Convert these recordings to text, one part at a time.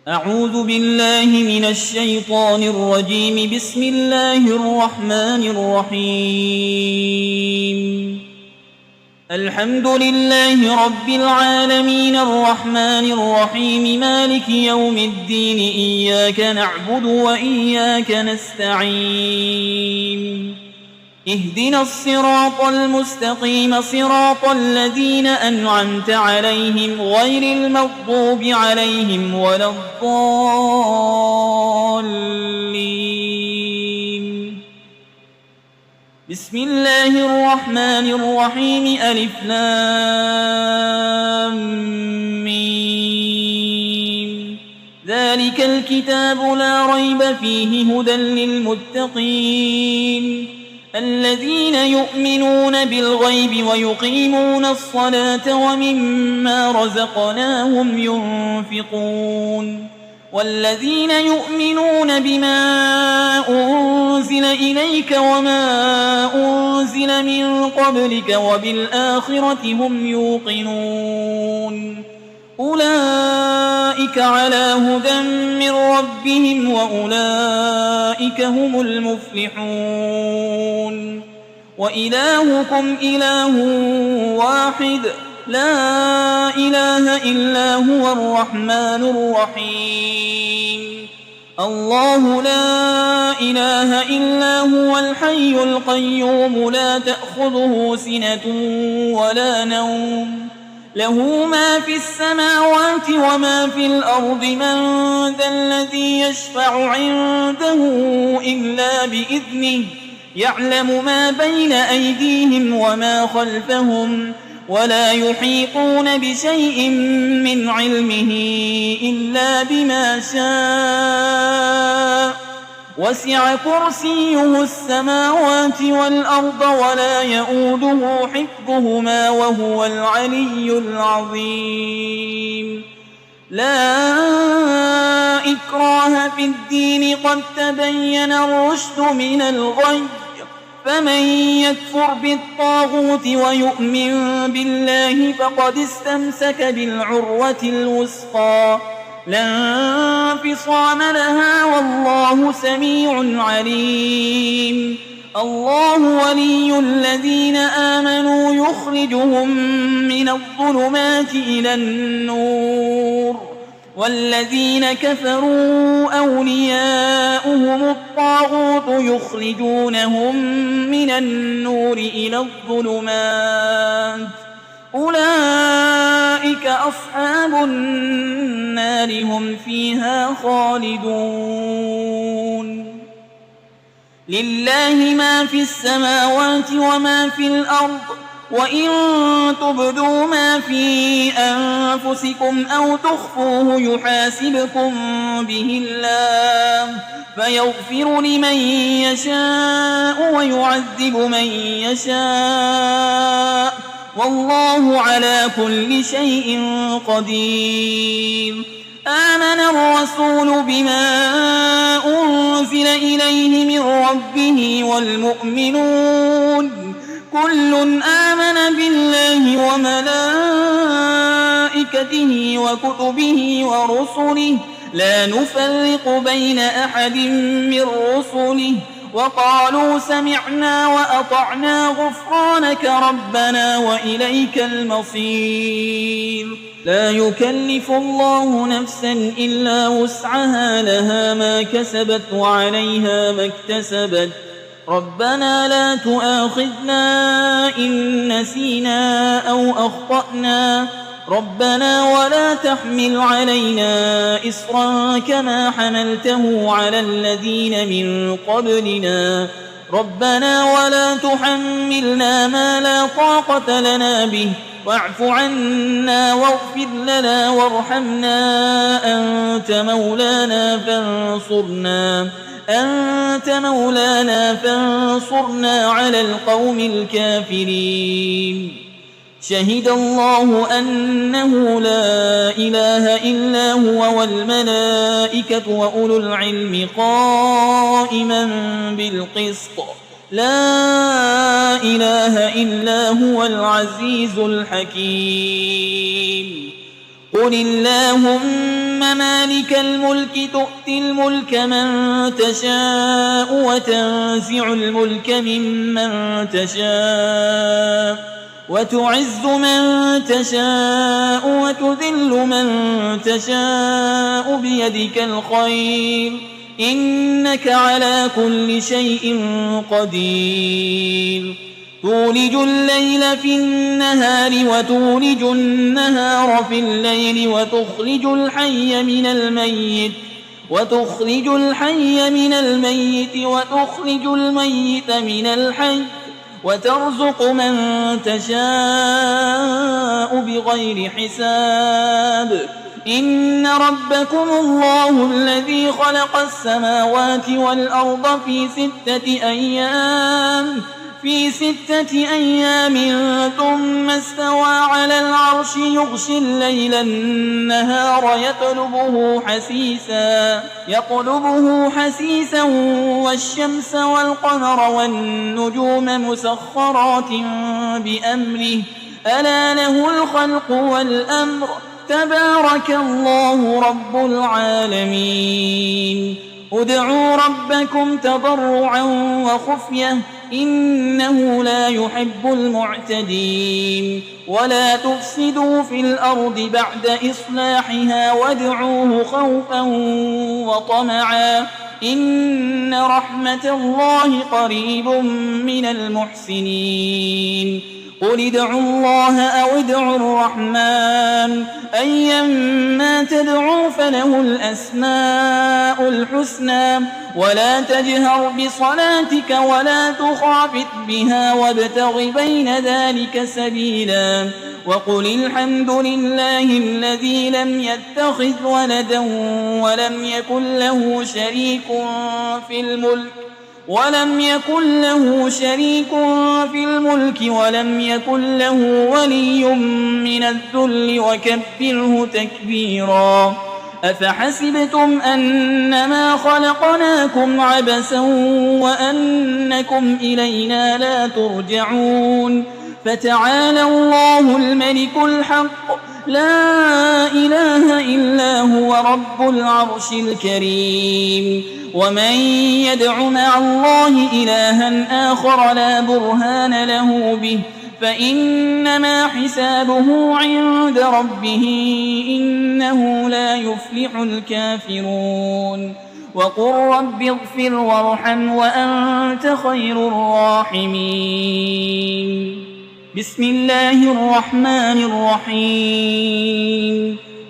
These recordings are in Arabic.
أعوذ بالله من الشيطان الرجيم. بسم الله الرحمن الرحيم. الحمد لله رب العالمين الرحمن الرحيم مالك يوم الدين. إياك نعبد وإياك نستعين. اهدنا الصراط المستقيم صراط الذين أنعمت عليهم غير المغضوب عليهم ولا الضالين. بسم الله الرحمن الرحيم. ألف لام ميم. ذلك الكتاب لا ريب فيه هدى للمتقين الذين يؤمنون بالغيب ويقيمون الصلاة ومما رزقناهم ينفقون والذين يؤمنون بما أنزل إليك وما أنزل من قبلك وبالآخرة هم يوقنون أولئك على هدى من ربهم وأولئك هم المفلحون. وإلهكم إله واحد لا إله إلا هو الرحمن الرحيم. الله لا إله إلا هو الحي القيوم لا تأخذه سنة ولا نوم له ما في السماوات وما في الأرض. من ذا الذي يشفع عنده إلا بإذنه يعلم ما بين أيديهم وما خلفهم ولا يحيطون بشيء من علمه إلا بما شاء. وسع كرسيه السماوات والأرض ولا يؤوده حفظهما وهو العلي العظيم. لا إكراه في الدين قد تبين الرشد من الغي. فمن يكفر بالطاغوت ويؤمن بالله فقد استمسك بالعروة الوثقى لا انفصام لها والله سميع عليم. الله ولي الذين آمنوا يخرجهم من الظلمات إلى النور والذين كفروا أولياؤهم الطاغوت يخرجونهم من النور إلى الظلمات أولئك أصحاب النار هم فيها خالدون. لله ما في السماوات وما في الأرض وإن تبدوا ما في أنفسكم أو تخفوه يحاسبكم به الله فيغفر لمن يشاء ويعذب من يشاء والله على كل شيء قدير. آمن الرسول بما أنزل إليه من ربه والمؤمنون كل آمن بالله وملائكته وكتبه ورسله لا نفرق بين أحد من رسله وقالوا سمعنا وأطعنا غفرانك ربنا وإليك المصير. لا يكلف الله نفسا إلا وسعها لها ما كسبت وعليها ما اكتسبت. ربنا لا تؤاخذنا إن نسينا أو أخطأنا ربنا ولا تحمل علينا إصرا كما حملته على الذين من قبلنا ربنا ولا تحملنا ما لا طاقة لنا به واعف عنا واغفر لنا وارحمنا أنت مولانا فانصرنا على القوم الكافرين. شهد الله أنه لا إله إلا هو والملائكة وأولو العلم قائما بالقسط لا إله إلا هو العزيز الحكيم. قل اللهم مالك الملك تؤتي الملك من تشاء وتنزع الملك ممن تشاء وتعز من تشاء وتذل من تشاء بيدك الخير إنك على كل شيء قدير تولج الليل في النهار وتولج النهار في الليل وتخرج الحي من الميت وتخرج الميت من الحي وترزق من تشاء بغير حساب إن ربكم الله الذي خلق السماوات والأرض في 6 أيام ثم استوى على العرش يغشي الليل النهار يطلبه حسيسا والشمس والقمر والنجوم مسخرات بأمره ألا له الخلق والأمر تبارك الله رب العالمين ادعوا ربكم تضرعا وخفية إنه لا يحب المعتدين ولا تفسدوا في الأرض بعد إصلاحها وادعوه خوفا وطمعا إن رحمة الله قريب من المحسنين قل ادعوا الله أو ادعوا الرحمن أيما تدعوا فله الأسماء الحسنى ولا تجهر بصلاتك ولا تخافت بها وابتغ بين ذلك سبيلا وقل الحمد لله الذي لم يتخذ ولدا ولم يكن له شريك في الملك ولم يكن له ولي من الذل وكبره تكبيرا أفحسبتم أنما خلقناكم عبثا وأنكم إلينا لا ترجعون فتعالى الله الملك الحق لا إله إلا هو رب العرش الكريم ومن يدع مع الله إلها آخر لا برهان له به فإنما حسابه عند ربه إنه لا يفلح الكافرون وقل رب اغفر وارحم وأنت خير الراحمين بسم الله الرحمن الرحيم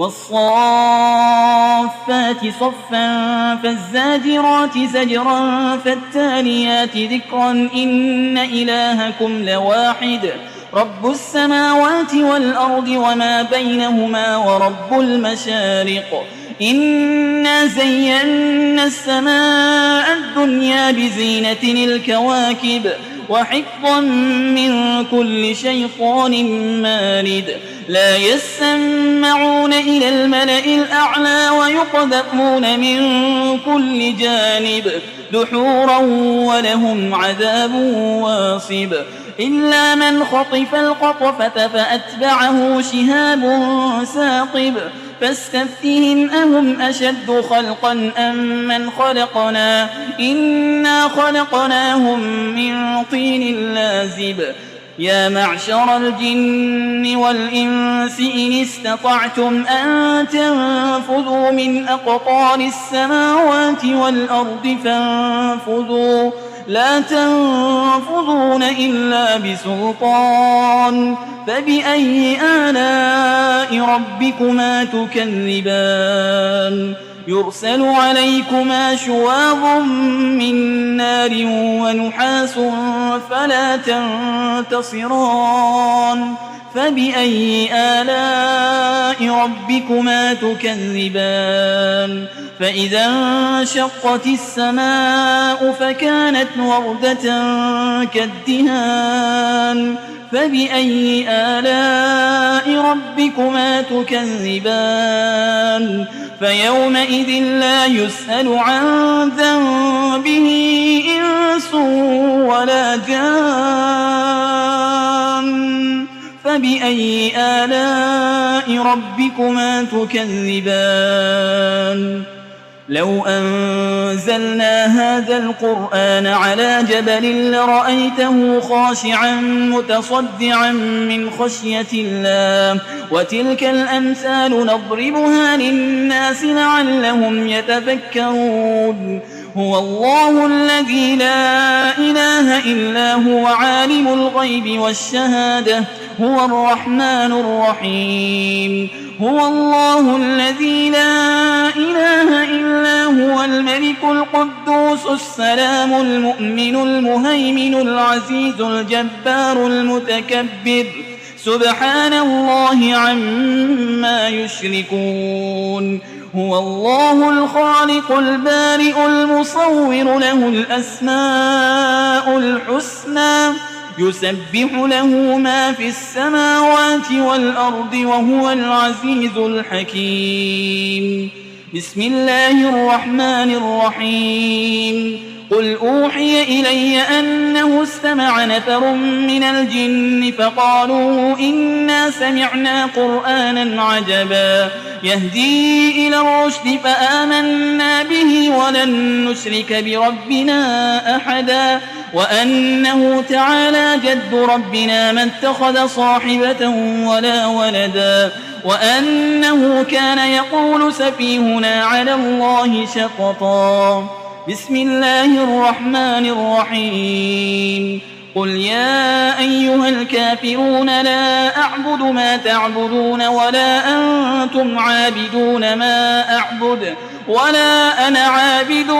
والصافات صفا فالزاجرات زجرا فالتاليات ذكرا إن إلهكم لواحد رب السماوات والأرض وما بينهما ورب المشارق إنا زينا السماء الدنيا بزينة الكواكب وحفظا من كل شيطان مارد لا يسمعون إلى الملأ الأعلى ويقذفون من كل جانب دحورا ولهم عذاب واصب إلا من خطف الخطفة فأتبعه شهاب ثاقب فاستفتهم أهم أشد خلقا أم من خلقنا إنا خلقناهم من طين لازب يا معشر الجن والإنس إن استطعتم أن تنفذوا من أقطار السماوات والأرض فانفذوا لا تنفذون إلا بسلطان فبأي آلاء ربكما تكذبان يرسل عليكما شواظ من نار ونحاس فلا تنتصران فبأي آلاء ربكما تكذبان فإذا انشقت السماء فكانت وردة كالدهان فبأي آلاء ربكما تكذبان فيومئذ لا يسأل عن ذنبه إنس ولا جان فبأي آلاء ربكما تكذبان لو أنزلنا هذا القرآن على جبل لرأيته خاشعا متصدعا من خشية الله وتلك الأمثال نضربها للناس لعلهم يتفكرون هو الله الذي لا إله إلا هو عالم الغيب والشهادة هو الرحمن الرحيم هو الله الذي لا إله إلا هو الملك القدوس السلام المؤمن المهيمن العزيز الجبار المتكبر سبحان الله عما يشركون هو الله الخالق البارئ المصور له الأسماء الحسنى يسبح له ما في السماوات والأرض وهو العزيز الحكيم بسم الله الرحمن الرحيم قل أوحي إلي أنه استمع نفر من الجن فقالوا إنا سمعنا قرآنا عجبا يهدي إلى الرشد فآمنا به ولن نشرك بربنا أحدا وأنه تعالى جد ربنا ما اتخذ صاحبة ولا ولدا وأنه كان يقول سفيهنا على الله شططا بسم الله الرحمن الرحيم قل يا أيها الكافرون لا أعبد ما تعبدون ولا أنتم عابدون ما أعبد ولا أنا عابد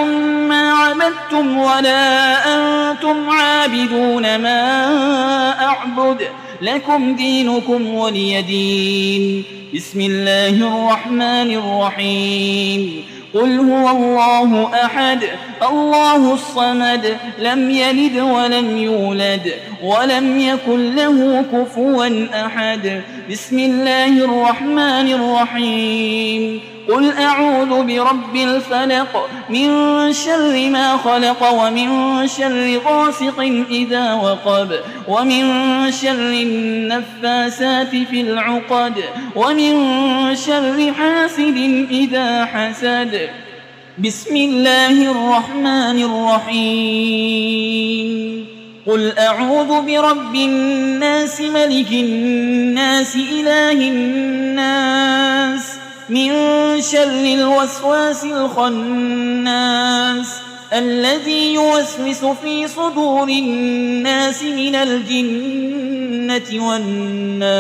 ما عبدتم ولا أنتم عابدون ما أعبد لكم دينكم ولي دين بسم الله الرحمن الرحيم قل هو الله أحد الله الصمد لم يلد ولم يولد ولم يكن له كفوا أحد بسم الله الرحمن الرحيم قل أعوذ برب الفلق من شر ما خلق ومن شر غاسق إذا وقب ومن شر النفاسات في العقد ومن شر حاسد إذا حسد بسم الله الرحمن الرحيم قل أعوذ برب الناس ملك الناس إله الناس من شر الوسواس الخناس الذي يوسوس في صدور الناس من الجنة والناس